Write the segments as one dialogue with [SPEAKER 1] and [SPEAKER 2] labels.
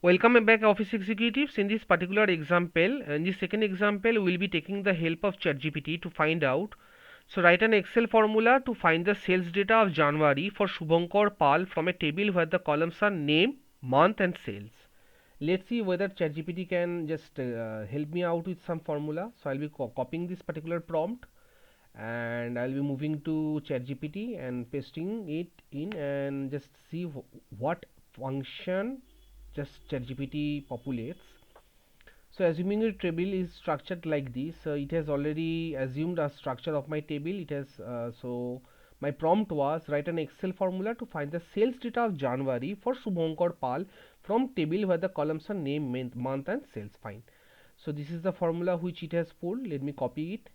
[SPEAKER 1] Welcome back, Office Executives. In this particular example, in this second example, we'll be taking the help of ChatGPT to find out. So, write an Excel formula to find the sales data of January for Shubhankar Pal from a table where the columns are name, month, and sales. Let's see whether ChatGPT can just help me out with some formula. So, I'll be copying this particular prompt and I'll be moving to ChatGPT and pasting it in and just see what function just ChatGPT populates. So assuming a table is structured like this, it has already assumed a structure of my table. It has so my prompt was write an Excel formula to find the sales data of January for Shubhankar Pal from table where the columns are name, month, and sales. Fine. So this is the formula which it has pulled. Let me copy it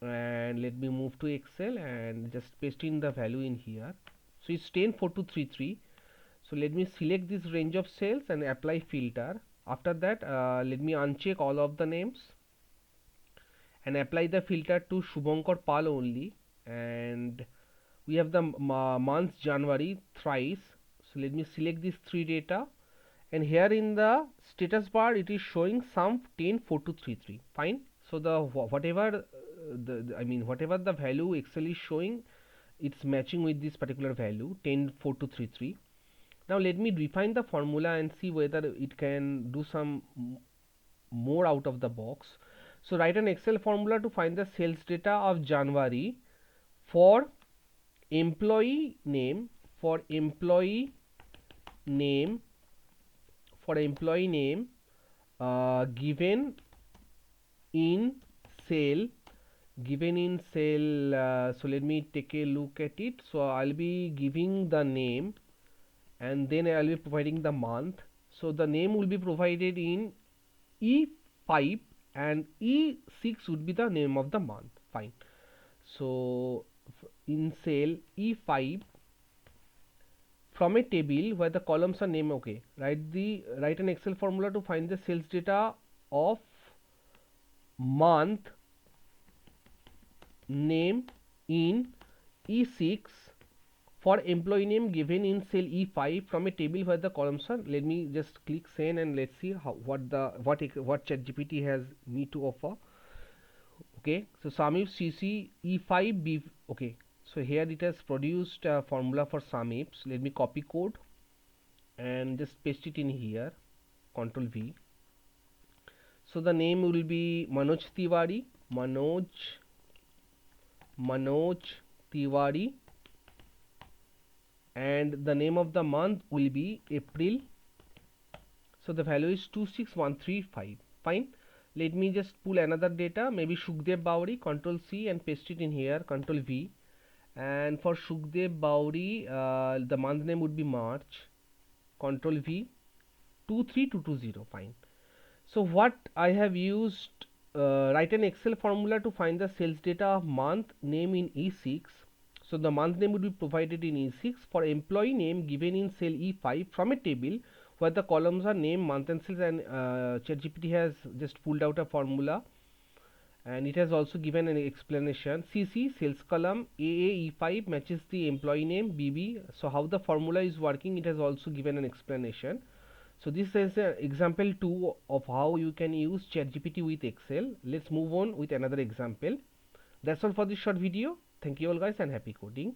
[SPEAKER 1] and let me move to Excel and just paste in the value in here. So it's 104233. So let me select this range of cells and apply filter. After that, let me uncheck all of the names and apply the filter to Shubhankar Pal only. And we have the month January thrice. So let me select these three data. And here in the status bar, it is showing sum 104233. Fine. So the whatever whatever the value Excel is showing, it's matching with this particular value 104233. Now let me define the formula and see whether it can do some more out of the box. So write an Excel formula to find the sales data of January for employee name, for employee name, for employee name given in cell, so let me take a look at it. So I'll be giving the name and then I'll be providing the month. So the name will be provided in E5 and E6 would be the name of the month. Fine. So in cell E5 from a table where the columns are name. Okay, write an Excel formula to find the sales data of month, name in E6 for employee name given in cell E5 from a table where the columns are. Let me just click send and let's see how what ChatGPT has me to offer. Okay, so SAMIP CC E5B. Okay, so here it has produced a formula for SAMIPs. Let me copy code and just paste it in here. Control V. So the name will be Manoj Tiwari. Manoj Tiwari, and the name of the month will be April. So the value is 26135. Fine. Let me just pull another data, maybe Shukdev Bauri. Control C and paste it in here. Control V. And for Shukdev Bauri, the month name would be March. Control V. 23220. Fine. So what I have used, write an Excel formula to find the sales data of month name in E6. So the month name would be provided in E6 for employee name given in cell E5 from a table where the columns are name, month, and sales. And ChatGPT has just pulled out a formula and it has also given an explanation. CC sales column AA E5 matches the employee name BB. So how the formula is working, it has also given an explanation. So this is an example 2 of how you can use ChatGPT with Excel. Let's move on with another example. That's all for this short video. Thank you all guys and happy coding.